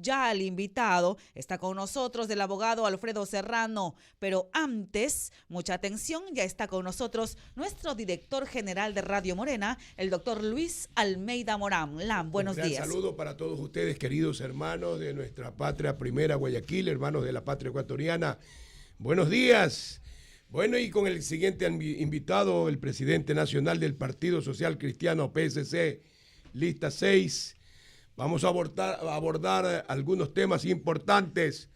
ya al invitado. Está con nosotros el abogado Alfredo Serrano, pero antes, mucha atención, ya está con nosotros nuestro director general de Radio Morena, el doctor Luis Almeida Morán. Buenos días. Un saludo para todos ustedes, queridos hermanos de nuestra patria primera, Guayaquil, hermanos de la patria ecuatoriana. Buenos días. Bueno, y con el siguiente invitado, el presidente nacional del Partido Social Cristiano PSC, lista 6. Vamos a abordar algunos temas importantes,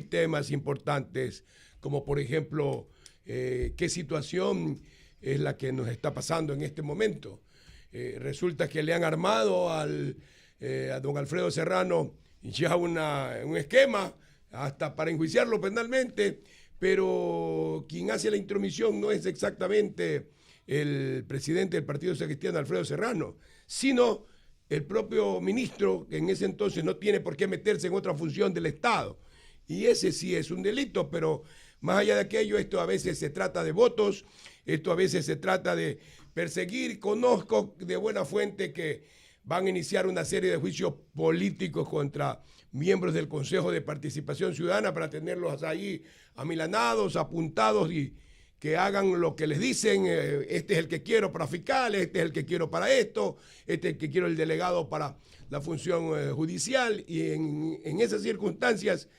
temas importantes, como por ejemplo, qué situación es la que nos está pasando en este momento. Resulta que le han armado a don Alfredo Serrano ya un esquema hasta para enjuiciarlo penalmente, pero quien hace la intromisión no es exactamente el presidente del Partido Social Cristiano, Alfredo Serrano, sino el propio ministro, que en ese entonces no tiene por qué meterse en otra función del Estado. Y ese sí es un delito, pero más allá de aquello, esto a veces se trata de votos, esto a veces se trata de perseguir. Conozco de buena fuente que van a iniciar una serie de juicios políticos contra miembros del Consejo de Participación Ciudadana para tenerlos ahí amilanados, apuntados y que hagan lo que les dicen. Este es el que quiero para fiscales, este es el que quiero para esto, este es el que quiero el delegado para la función judicial. Y en esas circunstancias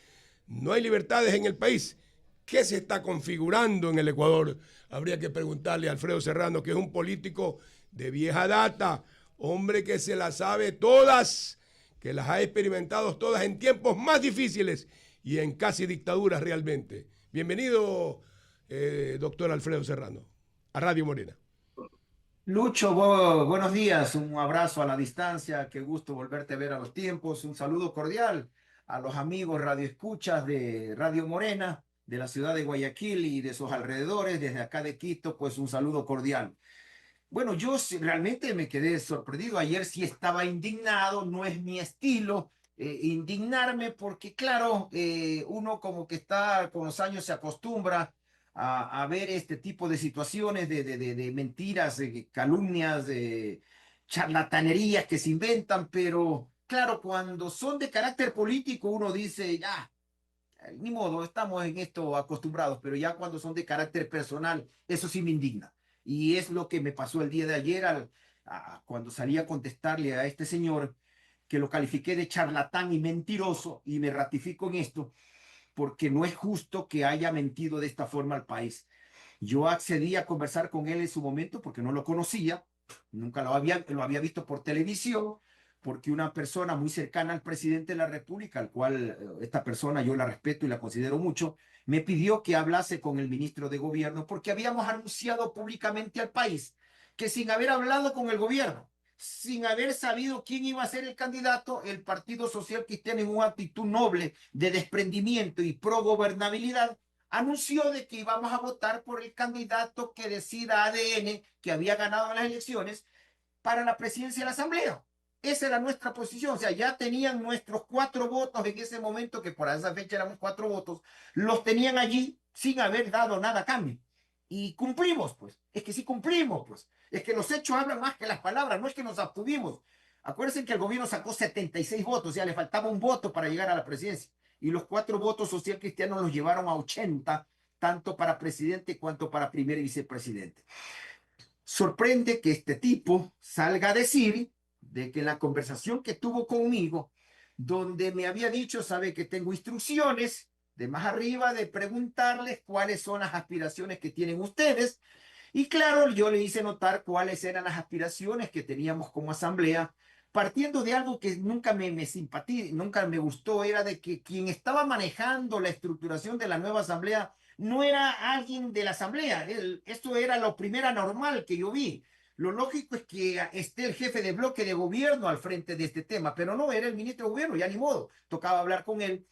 no hay libertades en el país. ¿Qué se está configurando en el Ecuador? Habría que preguntarle a Alfredo Serrano, que es un político de vieja data, hombre que se las sabe todas, que las ha experimentado todas en tiempos más difíciles y en casi dictaduras realmente. Bienvenido, doctor Alfredo Serrano, a Radio Morena. Lucho, buenos días, un abrazo a la distancia, qué gusto volverte a ver a los tiempos, un saludo cordial a los amigos radioescuchas de Radio Morena, de la ciudad de Guayaquil y de sus alrededores, desde acá de Quito, pues un saludo cordial. Bueno, yo realmente me quedé sorprendido, ayer sí estaba indignado, no es mi estilo indignarme porque claro, uno como que está con los años se acostumbra a ver este tipo de situaciones de mentiras, de calumnias, de charlatanerías que se inventan, pero claro, cuando son de carácter político uno dice, ya, ni modo, estamos en esto acostumbrados, pero ya cuando son de carácter personal, eso sí me indigna. Y es lo que me pasó el día de ayer cuando salí a contestarle a este señor, que lo califiqué de charlatán y mentiroso, y me ratifico en esto, porque no es justo que haya mentido de esta forma al país. Yo accedí a conversar con él en su momento porque no lo conocía, nunca lo había visto por televisión, porque una persona muy cercana al presidente de la República, al cual esta persona yo la respeto y la considero mucho, me pidió que hablase con el ministro de Gobierno porque habíamos anunciado públicamente al país que sin haber hablado con el gobierno, sin haber sabido quién iba a ser el candidato, el Partido Social Cristiano en una actitud noble de desprendimiento y pro gobernabilidad, anunció de que íbamos a votar por el candidato que decida ADN, que había ganado las elecciones, para la presidencia de la Asamblea. Esa era nuestra posición, o sea, ya tenían nuestros 4 votos en ese momento, que por esa fecha éramos 4 votos, los tenían allí sin haber dado nada a cambio. Y cumplimos, pues, es que sí cumplimos, pues, es que los hechos hablan más que las palabras, no es que nos abstuvimos. Acuérdense que el gobierno sacó 76 votos, ya le faltaba un voto para llegar a la presidencia, y los 4 votos social cristianos los llevaron a 80, tanto para presidente cuanto para primer y vicepresidente. Sorprende que este tipo salga a decir de que la conversación que tuvo conmigo, donde me había dicho, sabe que tengo instrucciones de más arriba de preguntarles cuáles son las aspiraciones que tienen ustedes. Y claro, yo le hice notar cuáles eran las aspiraciones que teníamos como asamblea, partiendo de algo que nunca me simpatizó, nunca me gustó, era de que quien estaba manejando la estructuración de la nueva asamblea no era alguien de la asamblea. Esto era lo primero normal que yo vi. Lo lógico es que esté el jefe de bloque de gobierno al frente de este tema, pero no, era el ministro de gobierno, ya ni modo, tocaba hablar con él.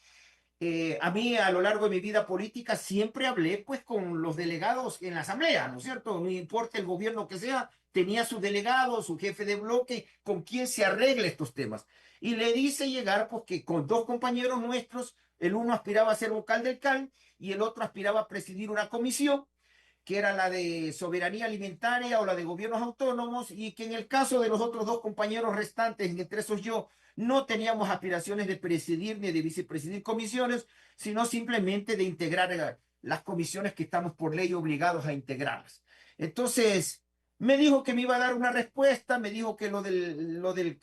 A mí a lo largo de mi vida política siempre hablé pues con los delegados en la asamblea, ¿no es cierto? No importa el gobierno que sea, tenía su delegado, su jefe de bloque, con quien se arregla estos temas. Y le dice llegar pues que con 2 compañeros nuestros, el uno aspiraba a ser vocal del CAL y el otro aspiraba a presidir una comisión, que era la de soberanía alimentaria o la de gobiernos autónomos, y que en el caso de los otros 2 compañeros restantes, entre esos yo, No teníamos aspiraciones de presidir ni de vicepresidir comisiones, sino simplemente de integrar las comisiones que estamos por ley obligados a integrarlas. Entonces, me dijo que me iba a dar una respuesta, me dijo que lo del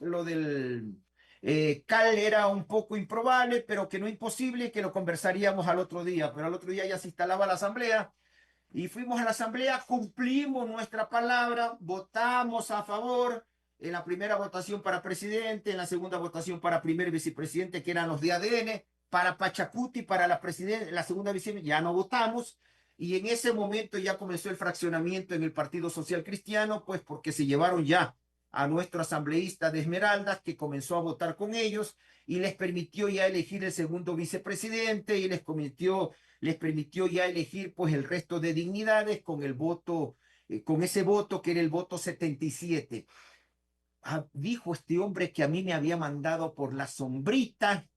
CAL era un poco improbable, pero que no imposible, que lo conversaríamos al otro día. Pero al otro día ya se instalaba la asamblea y fuimos a la asamblea, cumplimos nuestra palabra, votamos a favor en la primera votación para presidente, en la segunda votación para primer vicepresidente, que eran los de ADN, para Pachacuti, para la segunda vicepresidenta, ya no votamos. Y en ese momento ya comenzó el fraccionamiento en el Partido Social Cristiano, pues porque se llevaron ya a nuestro asambleísta de Esmeraldas, que comenzó a votar con ellos y les permitió ya elegir el segundo vicepresidente y les permitió ya elegir pues el resto de dignidades con el voto, con ese voto que era el voto 77. Dijo este hombre que a mí me había mandado por la sombrita,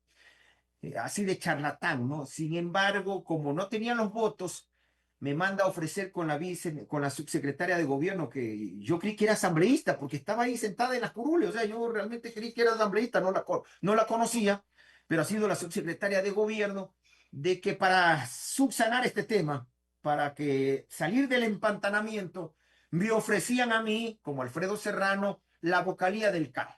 así de charlatán, ¿no? Sin embargo, como no tenían los votos, me manda a ofrecer con la subsecretaria de gobierno, que yo creí que era asambleísta, porque estaba ahí sentada en las curules, o sea, yo realmente creí que era asambleísta, no la conocía, pero ha sido la subsecretaria de gobierno, de que para subsanar este tema, para que salir del empantanamiento, me ofrecían a mí, como Alfredo Serrano, la vocalía del CAL.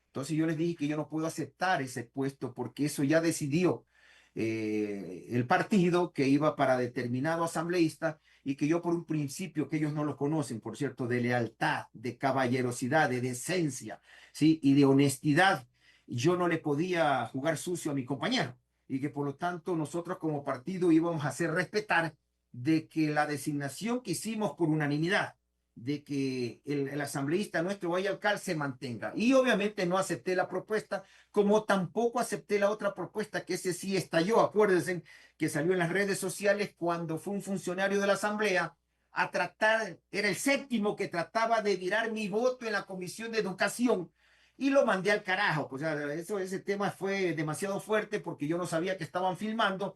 Entonces yo les dije que yo no puedo aceptar ese puesto porque eso ya decidió el partido, que iba para determinado asambleísta, y que yo por un principio que ellos no lo conocen, por cierto, de lealtad, de caballerosidad, de decencia, ¿sí? Y de honestidad, yo no le podía jugar sucio a mi compañero, y que por lo tanto nosotros como partido íbamos a hacer respetar de que la designación que hicimos por unanimidad, de que el asambleísta nuestro Guayalcal se mantenga. Y obviamente no acepté la propuesta, como tampoco acepté la otra propuesta, que ese sí estalló. Acuérdense que salió en las redes sociales cuando fue un funcionario de la asamblea a tratar, era el séptimo que trataba de virar mi voto en la Comisión de Educación, y lo mandé al carajo. O sea, ese tema fue demasiado fuerte porque yo no sabía que estaban filmando,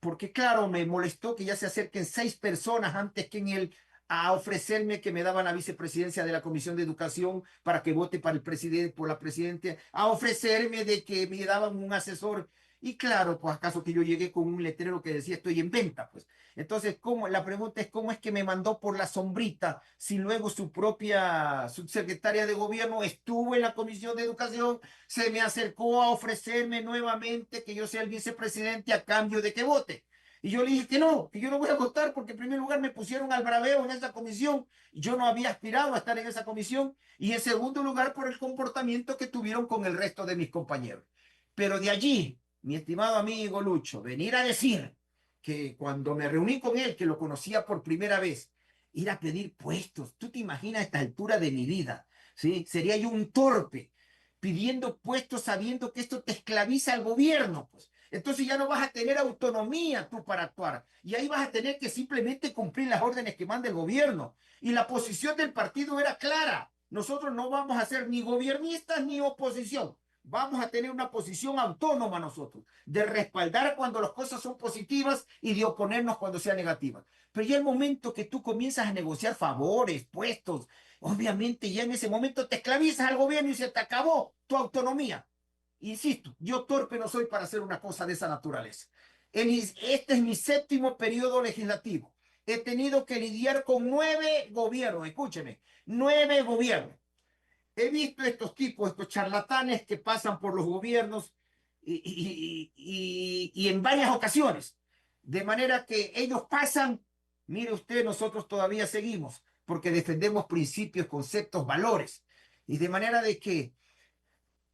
porque claro, me molestó que ya se acerquen 6 personas antes que en el a ofrecerme que me daban la vicepresidencia de la Comisión de Educación para que vote para el presidente, por la presidenta, a ofrecerme de que me daban un asesor. Y claro, pues acaso que yo llegué con un letrero que decía estoy en venta, pues. Entonces, la pregunta es cómo es que me mandó por la sombrita si luego su propia subsecretaria de gobierno estuvo en la Comisión de Educación, se me acercó a ofrecerme nuevamente que yo sea el vicepresidente a cambio de que vote. Y yo le dije que yo no voy a votar porque en primer lugar me pusieron al braveo en esa comisión. Yo no había aspirado a estar en esa comisión. Y en segundo lugar por el comportamiento que tuvieron con el resto de mis compañeros. Pero de allí, mi estimado amigo Lucho, venir a decir que cuando me reuní con él, que lo conocía por primera vez, ir a pedir puestos. ¿Tú te imaginas a esta altura de mi vida? ¿Sí? Sería yo un torpe pidiendo puestos sabiendo que esto te esclaviza al gobierno, pues. Entonces ya no vas a tener autonomía tú para actuar. Y ahí vas a tener que simplemente cumplir las órdenes que manda el gobierno. Y la posición del partido era clara. Nosotros no vamos a ser ni gobiernistas ni oposición. Vamos a tener una posición autónoma nosotros, de respaldar cuando las cosas son positivas y de oponernos cuando sean negativas. Pero ya el momento que tú comienzas a negociar favores, puestos, obviamente ya en ese momento te esclavizas al gobierno y se te acabó tu autonomía. Insisto, yo torpe no soy para hacer una cosa de esa naturaleza. Este es mi 7º periodo legislativo. He tenido que lidiar con 9 gobiernos, escúcheme, 9 gobiernos. He visto estos tipos, estos charlatanes que pasan por los gobiernos y en varias ocasiones. De manera que ellos pasan, mire usted, nosotros todavía seguimos, porque defendemos principios, conceptos, valores. Y de manera de que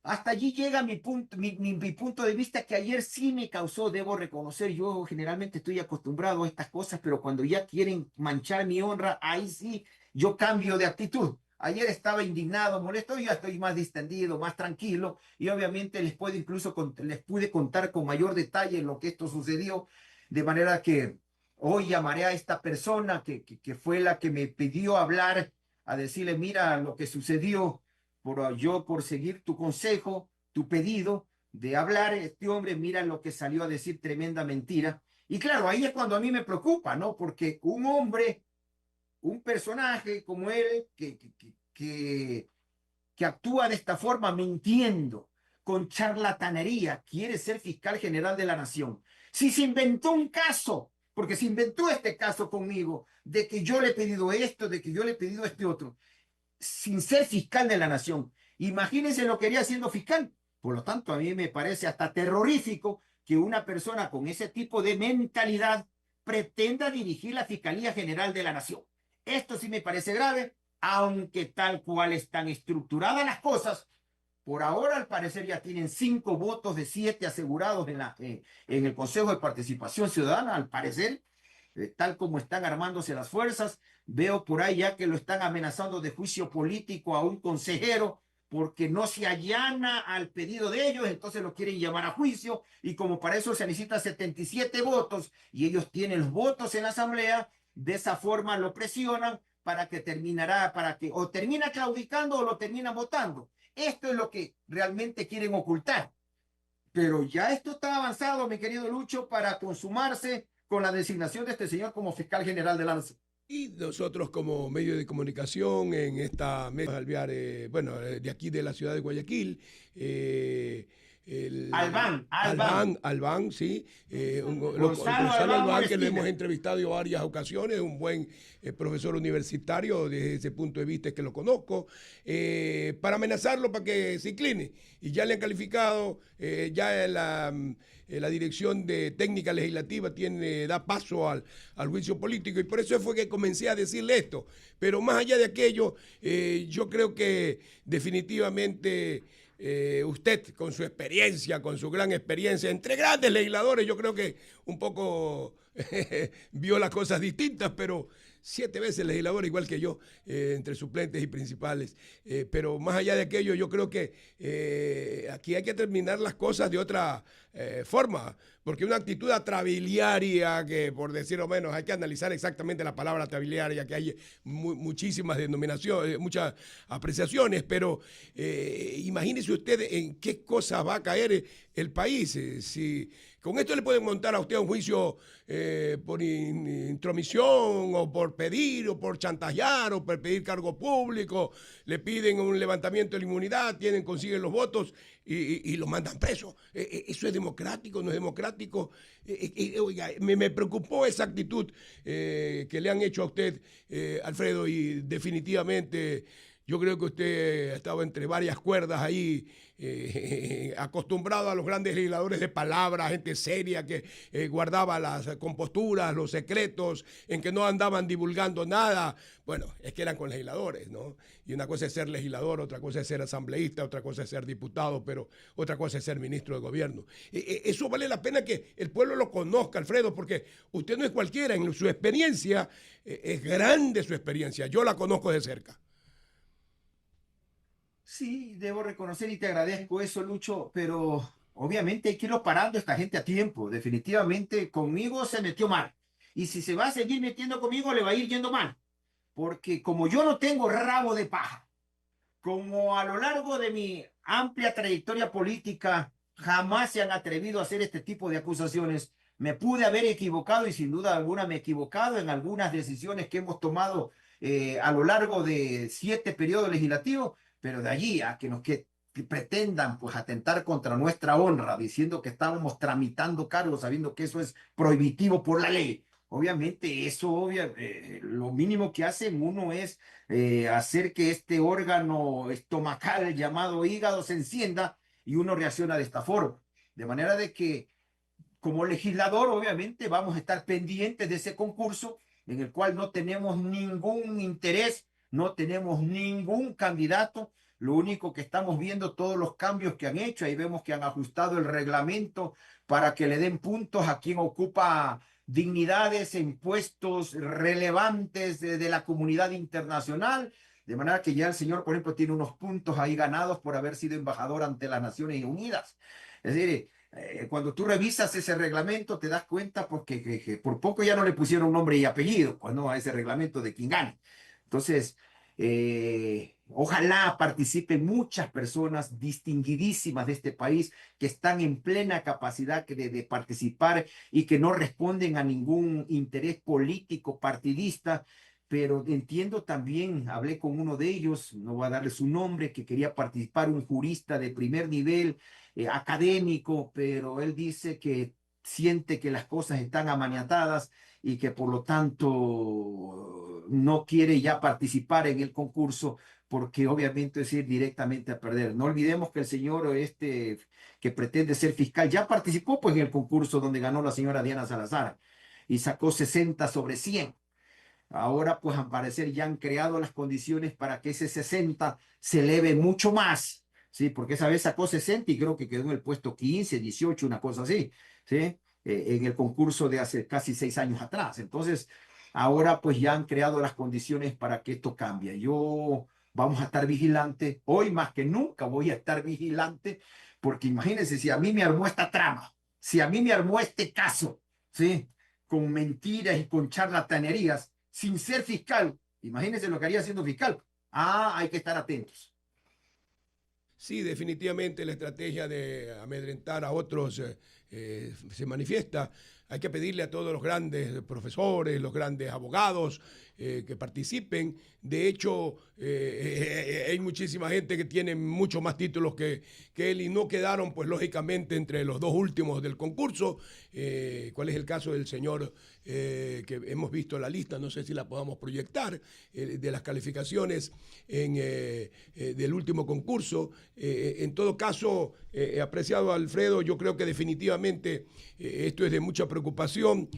hasta allí llega mi punto de vista, que ayer sí me causó, debo reconocer, yo generalmente estoy acostumbrado a estas cosas, pero cuando ya quieren manchar mi honra, ahí sí yo cambio de actitud. Ayer estaba indignado, molesto, y ya estoy más distendido, más tranquilo, y obviamente les pude contar con mayor detalle lo que esto sucedió, de manera que hoy llamaré a esta persona que fue la que me pidió hablar, a decirle, mira lo que sucedió, por seguir tu consejo, tu pedido de hablar, este hombre, mira lo que salió a decir, tremenda mentira. Y claro, ahí es cuando a mí me preocupa, ¿no? Porque un hombre, un personaje como él, que actúa de esta forma mintiendo, con charlatanería quiere ser fiscal general de la nación? Si se inventó un caso, porque se inventó este caso conmigo, de que yo le he pedido esto, de que yo le he pedido este otro, sin ser fiscal de la nación. Imagínense lo que haría siendo fiscal. Por lo tanto, a mí me parece hasta terrorífico que una persona con ese tipo de mentalidad pretenda dirigir la Fiscalía General de la Nación. Esto sí me parece grave, aunque tal cual están estructuradas las cosas, por ahora al parecer ya tienen 5 votos de 7 asegurados en el Consejo de Participación Ciudadana, al parecer, tal como están armándose las fuerzas. Veo por ahí ya que lo están amenazando de juicio político a un consejero porque no se allana al pedido de ellos, entonces lo quieren llamar a juicio, y como para eso se necesita 77 votos y ellos tienen los votos en la asamblea, de esa forma lo presionan para que o termina claudicando o lo termina votando. Esto es lo que realmente quieren ocultar. Pero ya esto está avanzado, mi querido Lucho, para consumarse con la designación de este señor como fiscal general de la nación. Y nosotros como medio de comunicación en esta mesa alvear, de aquí de la ciudad de Guayaquil, Albán, sí, Gonzalo Albán, que lo hemos entrevistado en varias ocasiones, un buen profesor universitario, desde ese punto de vista es que lo conozco, para amenazarlo para que se incline. Y ya le han calificado, la dirección de técnica legislativa da paso al juicio político, y por eso fue que comencé a decirle esto. Pero más allá de aquello, yo creo que definitivamente usted, con su experiencia, con su gran experiencia, entre grandes legisladores, yo creo que un poco vio las cosas distintas, pero 7 veces legislador igual que yo, entre suplentes y principales. Pero más allá de aquello, yo creo que aquí hay que terminar las cosas de otra forma, porque una actitud atrabiliaria, que por decirlo menos, hay que analizar exactamente la palabra atrabiliaria, que hay muchísimas denominaciones, muchas apreciaciones, pero imagínese usted en qué cosas va a caer el país. Si con esto le pueden montar a usted un juicio por intromisión, o por pedir, o por chantajear, o por pedir cargo público, le piden un levantamiento de la inmunidad, consiguen los votos y lo mandan preso. ¿Eso es democrático? ¿No es democrático? Oiga, me preocupó esa actitud que le han hecho a usted, Alfredo, y definitivamente yo creo que usted ha estado entre varias cuerdas ahí, acostumbrado a los grandes legisladores de palabra, gente seria que guardaba las composturas, los secretos, en que no andaban divulgando nada. Bueno, es que eran con legisladores, ¿no? Y una cosa es ser legislador, otra cosa es ser asambleísta, otra cosa es ser diputado, pero otra cosa es ser ministro de gobierno. Eso vale la pena que el pueblo lo conozca, Alfredo, porque usted no es cualquiera. En su experiencia, es grande su experiencia. Yo la conozco de cerca. Sí, debo reconocer y te agradezco eso, Lucho, pero obviamente hay que irlo parando a esta gente a tiempo. Definitivamente conmigo se metió mal. Y si se va a seguir metiendo conmigo, le va a ir yendo mal. Porque como yo no tengo rabo de paja, como a lo largo de mi amplia trayectoria política jamás se han atrevido a hacer este tipo de acusaciones, me pude haber equivocado, y sin duda alguna me he equivocado en algunas decisiones que hemos tomado a lo largo de 7 periodos legislativos, pero de allí a que pretendan pues atentar contra nuestra honra diciendo que estábamos tramitando cargos sabiendo que eso es prohibitivo por la ley. Obviamente eso, lo mínimo que hacen uno es hacer que este órgano estomacal llamado hígado se encienda, y uno reacciona de esta forma. De manera de que como legislador obviamente vamos a estar pendientes de ese concurso en el cual no tenemos ningún interés, no tenemos ningún candidato. Lo único que estamos viendo, todos los cambios que han hecho, ahí vemos que han ajustado el reglamento para que le den puntos a quien ocupa dignidades en puestos relevantes de la comunidad internacional, de manera que ya el señor, por ejemplo, tiene unos puntos ahí ganados por haber sido embajador ante las Naciones Unidas. Es decir, cuando tú revisas ese reglamento te das cuenta porque que por poco ya no le pusieron nombre y apellido, pues no, a ese reglamento de quien gane. Entonces, ojalá participen muchas personas distinguidísimas de este país que están en plena capacidad de participar y que no responden a ningún interés político partidista, pero entiendo también, hablé con uno de ellos, no voy a darle su nombre, que quería participar, un jurista de primer nivel, académico, pero él dice que siente que las cosas están amaniatadas y que por lo tanto no quiere ya participar en el concurso porque obviamente es ir directamente a perder. No olvidemos que el señor que pretende ser fiscal ya participó pues en el concurso donde ganó la señora Diana Salazar y sacó 60 sobre 100. Ahora, pues, al parecer ya han creado las condiciones para que ese 60 se eleve mucho más, ¿sí? Porque esa vez sacó 60 y creo que quedó en el puesto 15, 18, una cosa así, ¿sí? En el concurso de hace casi 6 años atrás. Entonces, ahora pues ya han creado las condiciones para que esto cambie. Vamos a estar vigilantes. Hoy más que nunca voy a estar vigilante, porque imagínense, si a mí me armó esta trama, si a mí me armó este caso, ¿sí? Con mentiras y con charlatanerías, sin ser fiscal. Imagínense lo que haría siendo fiscal. Hay que estar atentos. Sí, definitivamente la estrategia de amedrentar a otros se manifiesta. Hay que pedirle a todos los grandes profesores, los grandes abogados que participen. De hecho, hay muchísima gente que tiene mucho más títulos que él y no quedaron, pues lógicamente, entre los dos últimos del concurso. ¿Cuál es el caso del señor que hemos visto en la lista? No sé si la podamos proyectar, de las calificaciones del último concurso. En todo caso, apreciado Alfredo, yo creo que definitivamente esto es de mucha preocupación.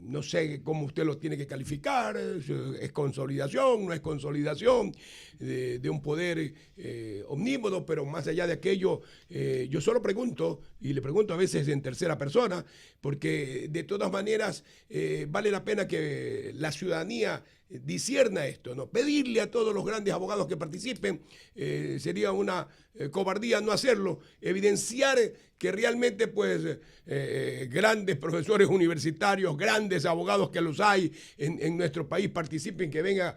No sé cómo usted lo tiene que calificar. ¿Es consolidación? ¿No es consolidación de un poder omnímodo? Pero más allá de aquello, yo solo pregunto, y le pregunto a veces en tercera persona, porque de todas maneras vale la pena que la ciudadanía discierna esto, ¿no? Pedirle a todos los grandes abogados que participen, sería una cobardía no hacerlo, evidenciar que realmente pues grandes profesores universitarios, grandes abogados que los hay en nuestro país participen, que venga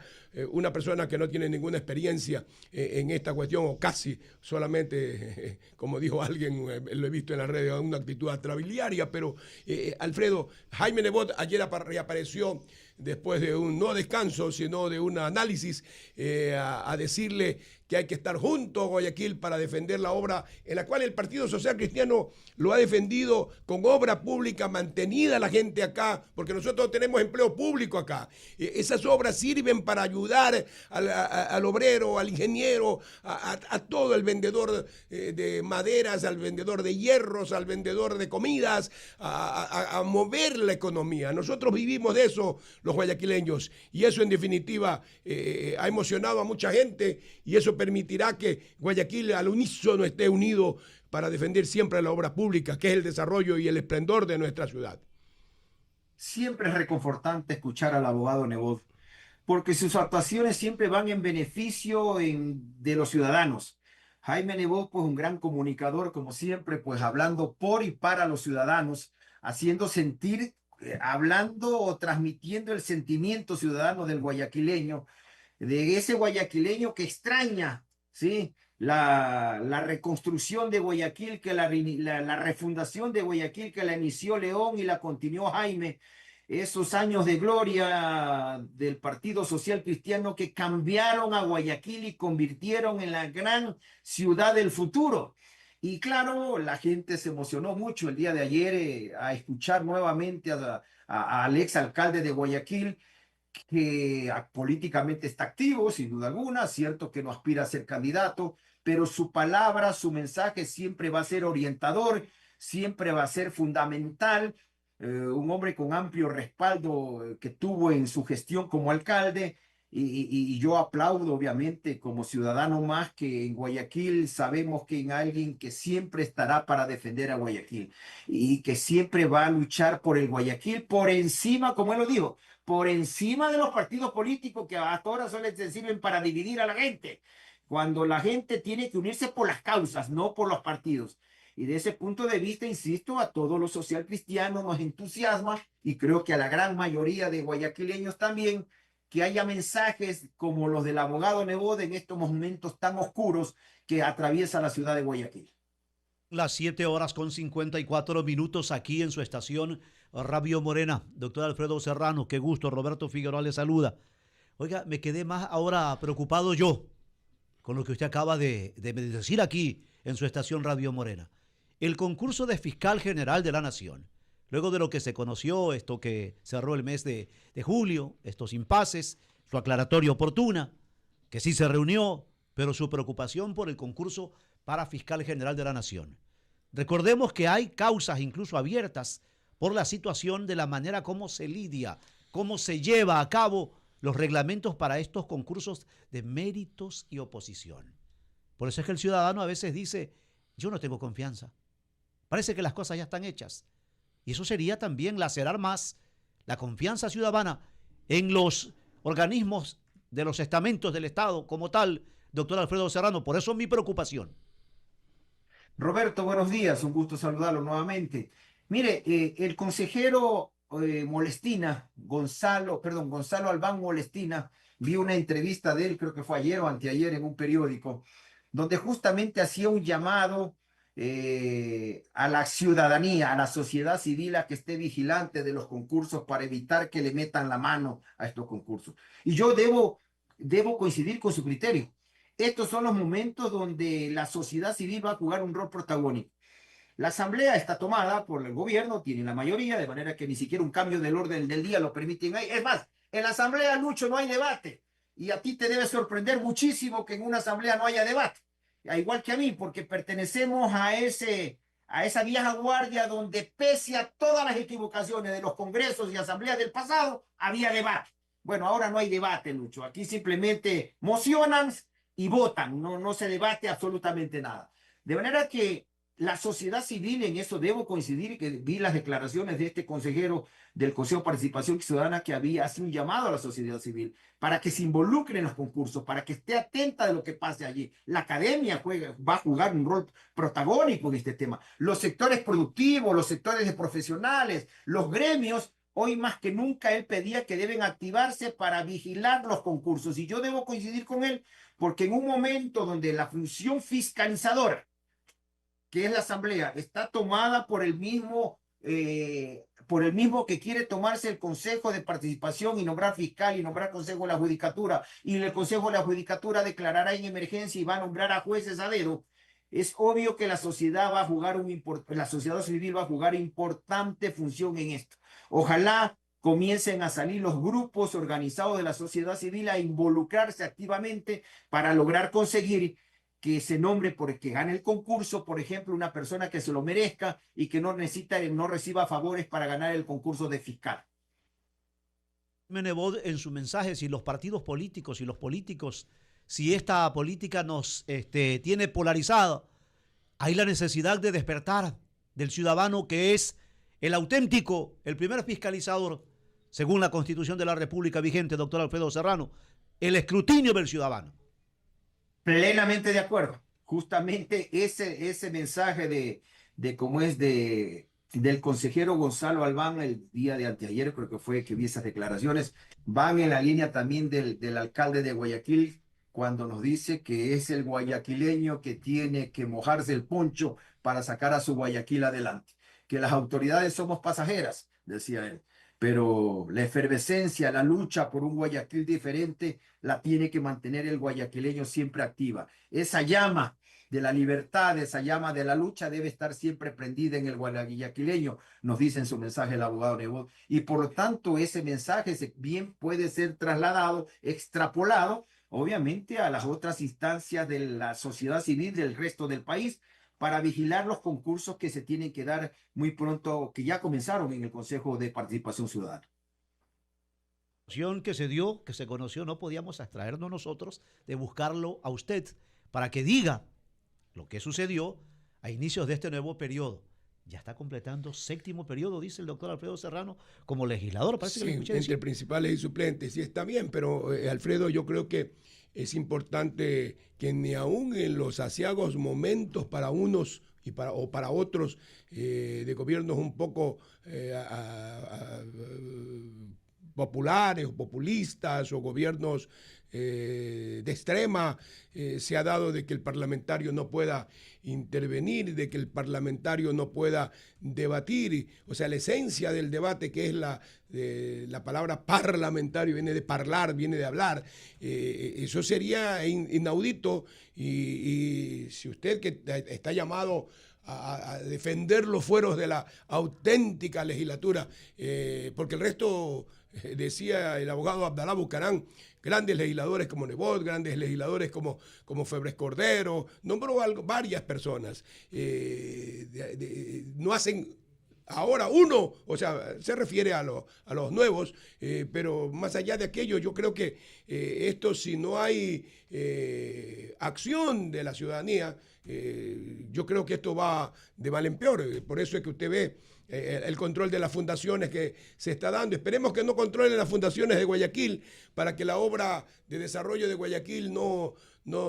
una persona que no tiene ninguna experiencia en esta cuestión o casi solamente, como dijo alguien, lo he visto en las redes, una actitud atrabiliaria, pero Alfredo, Jaime Nebot ayer reapareció después de un no descanso, sino de un análisis, a decirle que hay que estar junto a Guayaquil para defender la obra en la cual el Partido Social Cristiano lo ha defendido con obra pública mantenida la gente acá, porque nosotros tenemos empleo público acá. Esas obras sirven para ayudar al obrero, al ingeniero, a todo el vendedor de maderas, al vendedor de hierros, al vendedor de comidas, a mover la economía. Nosotros vivimos de eso, los guayaquileños, y eso en definitiva ha emocionado a mucha gente, y eso permitirá que Guayaquil al unísono esté unido para defender siempre la obra pública, que es el desarrollo y el esplendor de nuestra ciudad. Siempre es reconfortante escuchar al abogado Nebot, porque sus actuaciones siempre van en beneficio de los ciudadanos. Jaime Nebot, pues un gran comunicador, como siempre, pues hablando por y para los ciudadanos, haciendo sentir, hablando o transmitiendo el sentimiento ciudadano del guayaquileño, de ese guayaquileño que extraña, ¿sí? La reconstrucción de Guayaquil, la refundación de Guayaquil que la inició León y la continuó Jaime, esos años de gloria del Partido Social Cristiano que cambiaron a Guayaquil y convirtieron en la gran ciudad del futuro. Y claro, la gente se emocionó mucho el día de ayer a escuchar nuevamente al exalcalde de Guayaquil, que políticamente está activo, sin duda alguna, cierto que no aspira a ser candidato, pero su palabra, su mensaje siempre va a ser orientador, siempre va a ser fundamental. Un hombre con amplio respaldo que tuvo en su gestión como alcalde, y yo aplaudo obviamente como ciudadano más, que en Guayaquil sabemos que hay alguien que siempre estará para defender a Guayaquil y que siempre va a luchar por el Guayaquil por encima, como él lo dijo, por encima de los partidos políticos que hasta ahora solo se sirven para dividir a la gente, cuando la gente tiene que unirse por las causas, no por los partidos. Y de ese punto de vista, insisto, a todos los social cristianos nos entusiasma, y creo que a la gran mayoría de guayaquileños también, que haya mensajes como los del abogado Nebot en estos momentos tan oscuros que atraviesa la ciudad de Guayaquil. Las 7:54 aquí en su estación Radio Morena. Doctor Alfredo Serrano, qué gusto. Roberto Figueroa le saluda. Oiga, me quedé más ahora preocupado yo con lo que usted acaba de decir aquí en su estación Radio Morena. El concurso de fiscal general de la Nación, luego de lo que se conoció, esto que cerró el mes de julio, estos impases, su aclaratoria oportuna, que sí se reunió, pero su preocupación por el concurso para fiscal general de la Nación. Recordemos que hay causas incluso abiertas por la situación de la manera como se lidia, cómo se lleva a cabo los reglamentos para estos concursos de méritos y oposición. Por eso es que el ciudadano a veces dice, yo no tengo confianza. Parece que las cosas ya están hechas. Y eso sería también lacerar más la confianza ciudadana en los organismos de los estamentos del Estado como tal, doctor Alfredo Serrano. Por eso mi preocupación. Roberto, buenos días, un gusto saludarlo nuevamente. Mire, el consejero Gonzalo Albán Molestina, vi una entrevista de él, creo que fue ayer o anteayer en un periódico, donde justamente hacía un llamado a la ciudadanía, a la sociedad civil, a que esté vigilante de los concursos para evitar que le metan la mano a estos concursos. Y yo debo coincidir con su criterio. Estos son los momentos donde la sociedad civil va a jugar un rol protagónico. La asamblea está tomada por el gobierno, tiene la mayoría, de manera que ni siquiera un cambio del orden del día lo permiten ahí. Es más, en la asamblea, Lucho, no hay debate. Y a ti te debe sorprender muchísimo que en una asamblea no haya debate. Igual que a mí, porque pertenecemos a esa vieja guardia donde pese a todas las equivocaciones de los congresos y asambleas del pasado, había debate. Bueno, ahora no hay debate, Lucho. Aquí simplemente mocionan y votan, no se debate absolutamente nada. De manera que la sociedad civil, en eso debo coincidir, que vi las declaraciones de este consejero del Consejo de Participación Ciudadana que hace un llamado a la sociedad civil para que se involucre en los concursos, para que esté atenta de lo que pase allí. La academia va a jugar un rol protagónico en este tema. Los sectores productivos, los sectores de profesionales, los gremios, hoy más que nunca él pedía que deben activarse para vigilar los concursos. Y yo debo coincidir con él, porque en un momento donde la función fiscalizadora, que es la asamblea, está tomada por el mismo que quiere tomarse el Consejo de Participación y nombrar fiscal y nombrar Consejo de la Judicatura, y el Consejo de la Judicatura declarará en emergencia y va a nombrar a jueces a dedo. Es obvio que la sociedad la sociedad civil va a jugar importante función en esto. Ojalá comiencen a salir los grupos organizados de la sociedad civil a involucrarse activamente para lograr conseguir que se nombre porque gane el concurso, por ejemplo, una persona que se lo merezca y que no reciba favores para ganar el concurso de fiscal. Menebod, en su mensaje, si los partidos políticos y los políticos, si esta política nos tiene polarizado, hay la necesidad de despertar del ciudadano que es el auténtico, el primer fiscalizador, según la Constitución de la República vigente, doctor Alfredo Serrano, el escrutinio del ciudadano. Plenamente de acuerdo. Justamente ese mensaje del consejero Gonzalo Albán el día de anteayer, creo que fue que vi esas declaraciones, van en la línea también del alcalde de Guayaquil, cuando nos dice que es el guayaquileño que tiene que mojarse el poncho para sacar a su Guayaquil adelante. Que las autoridades somos pasajeras, decía él, pero la efervescencia, la lucha por un Guayaquil diferente, la tiene que mantener el guayaquileño siempre activa. Esa llama de la libertad, esa llama de la lucha debe estar siempre prendida en el guayaquileño, nos dice en su mensaje el abogado Nebot. Y por lo tanto, ese mensaje bien puede ser trasladado, extrapolado, obviamente, a las otras instancias de la sociedad civil del resto del país, para vigilar los concursos que se tienen que dar muy pronto, que ya comenzaron en el Consejo de Participación Ciudadana. Que se dio, que se conoció, no podíamos abstraernos nosotros de buscarlo a usted para que diga lo que sucedió a inicios de este nuevo periodo. Ya está completando 7º periodo, dice el doctor Alfredo Serrano, como legislador. Parece que entre principales y suplentes, sí está bien, pero Alfredo, yo creo que es importante que ni aún en los aciagos momentos para unos o para otros de gobiernos un poco populares o populistas o gobiernos de extrema, se ha dado de que el parlamentario no pueda intervenir, de que el parlamentario no pueda debatir. O sea, la esencia del debate, que es la palabra parlamentario, viene de parlar, viene de hablar. Eso sería inaudito y si usted que está llamado a defender los fueros de la auténtica legislatura, porque el resto, decía el abogado Abdalá Bucarán, grandes legisladores como Nebot, grandes legisladores como Febres Cordero, nombró varias personas, no hacen ahora uno, o sea, se refiere a los nuevos, pero más allá de aquello, yo creo que esto, si no hay acción de la ciudadanía, yo creo que esto va de mal en peor. Por eso es que usted ve el control de las fundaciones que se está dando. Esperemos que no controlen las fundaciones de Guayaquil para que la obra de desarrollo de Guayaquil no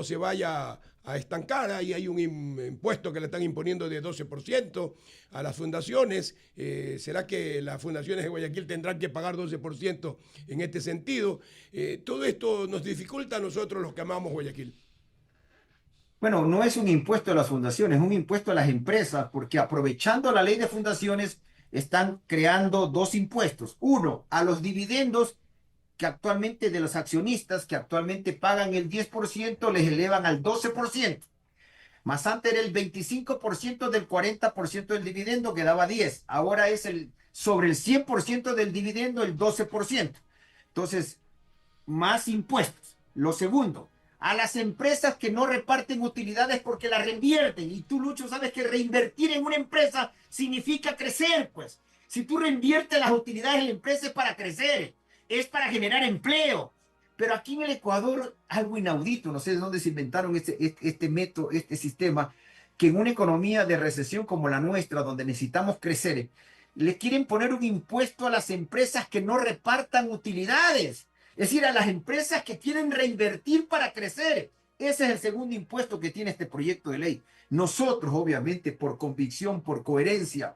se vaya a estancar. Ahí hay un impuesto que le están imponiendo de 12% a las fundaciones. ¿Será que las fundaciones de Guayaquil tendrán que pagar 12% en este sentido? Todo esto nos dificulta a nosotros los que amamos Guayaquil. Bueno, no es un impuesto a las fundaciones, es un impuesto a las empresas, porque aprovechando la ley de fundaciones están creando dos impuestos. Uno, a los dividendos que actualmente de los accionistas que actualmente pagan el 10%, les elevan al 12%. Más antes era el 25% del 40% del dividendo que daba 10. Ahora es sobre el 100% del dividendo el 12%. Entonces, más impuestos. Lo segundo, a las empresas que no reparten utilidades porque las reinvierten. Y tú, Lucho, sabes que reinvertir en una empresa significa crecer, pues. Si tú reinviertes las utilidades en la empresa es para crecer, es para generar empleo. Pero aquí en el Ecuador, algo inaudito, no sé de dónde se inventaron este método, este sistema, que en una economía de recesión como la nuestra, donde necesitamos crecer, le quieren poner un impuesto a las empresas que no repartan utilidades. Es decir, a las empresas que quieren reinvertir para crecer. Ese es el segundo impuesto que tiene este proyecto de ley. Nosotros, obviamente, por convicción, por coherencia,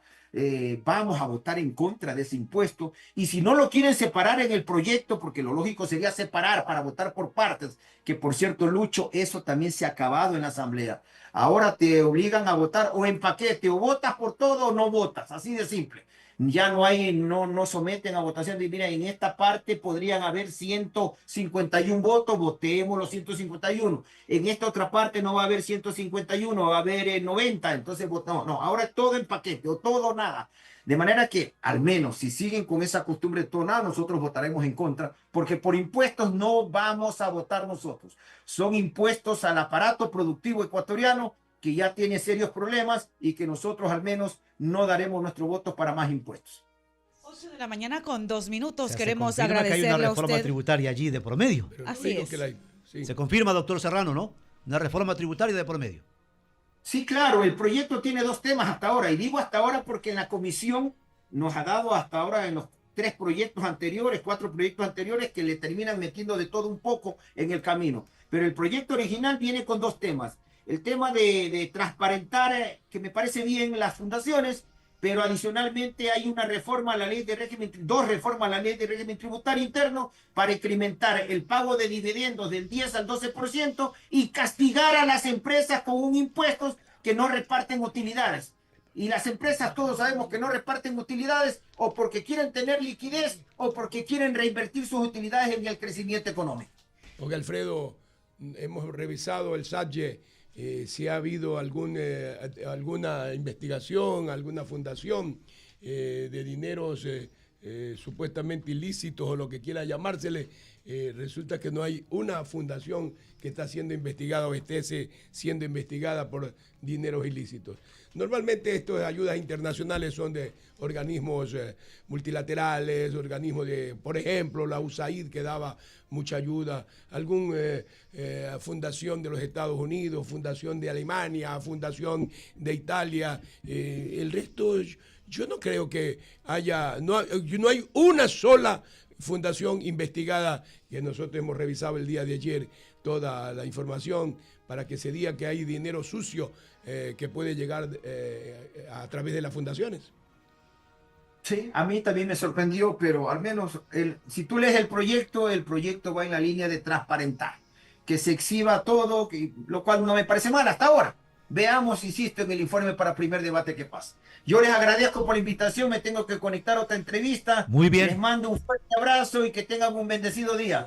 vamos a votar en contra de ese impuesto. Y si no lo quieren separar en el proyecto, porque lo lógico sería separar para votar por partes, que por cierto, Lucho, eso también se ha acabado en la Asamblea. Ahora te obligan a votar o en paquete, o votas por todo o no votas, así de simple. Ya no someten a votación de, mira, en esta parte podrían haber 151 votos, votemos los 151. En esta otra parte no va a haber 151, va a haber 90, entonces votamos. No, ahora es todo en paquete, o todo o nada. De manera que, al menos, si siguen con esa costumbre de todo o nada, nosotros votaremos en contra, porque por impuestos no vamos a votar nosotros. Son impuestos al aparato productivo ecuatoriano, que ya tiene serios problemas y que nosotros al menos no daremos nuestro voto para más impuestos. 8 de la mañana con 2 minutos. O sea, Queremos se confirma agradecerle que hay una a reforma usted. tributaria allí de por medio. Pero Así no digo es. que sí. Se confirma, doctor Serrano, ¿no? Una reforma tributaria de por medio. Sí, claro, el proyecto tiene dos temas hasta ahora, y digo hasta ahora porque en la comisión nos ha dado hasta ahora en los 4 proyectos anteriores que le terminan metiendo de todo un poco en el camino. Pero el proyecto original viene con dos temas. El tema de transparentar, que me parece bien, las fundaciones, pero adicionalmente hay una reforma a la ley de régimen, dos reformas a la ley de régimen tributario interno para incrementar el pago de dividendos del 10 al 12% y castigar a las empresas con un impuesto que no reparten utilidades. Y las empresas, todos sabemos que no reparten utilidades o porque quieren tener liquidez o porque quieren reinvertir sus utilidades en el crecimiento económico. Porque, Alfredo, hemos revisado el SATYE, si ha habido alguna investigación, alguna fundación de dineros supuestamente ilícitos o lo que quiera llamársele. Resulta que no hay una fundación que está siendo investigada o esté siendo investigada por dineros ilícitos. Normalmente estas ayudas internacionales son de organismos multilaterales, organismos de, por ejemplo, la USAID, que daba mucha ayuda, alguna fundación de los Estados Unidos, fundación de Alemania, fundación de Italia. El resto, yo no creo que no hay una sola fundación investigada, que nosotros hemos revisado el día de ayer toda la información para que se diga que hay dinero sucio que puede llegar a través de las fundaciones. Sí, a mí también me sorprendió, pero al menos si tú lees el proyecto va en la línea de transparentar, que se exhiba todo, lo cual no me parece mal hasta ahora. Veamos, insisto, en el informe para primer debate que pasa. Yo les agradezco por la invitación, me tengo que conectar a otra entrevista. Muy bien. Les mando un fuerte abrazo y que tengan un bendecido día.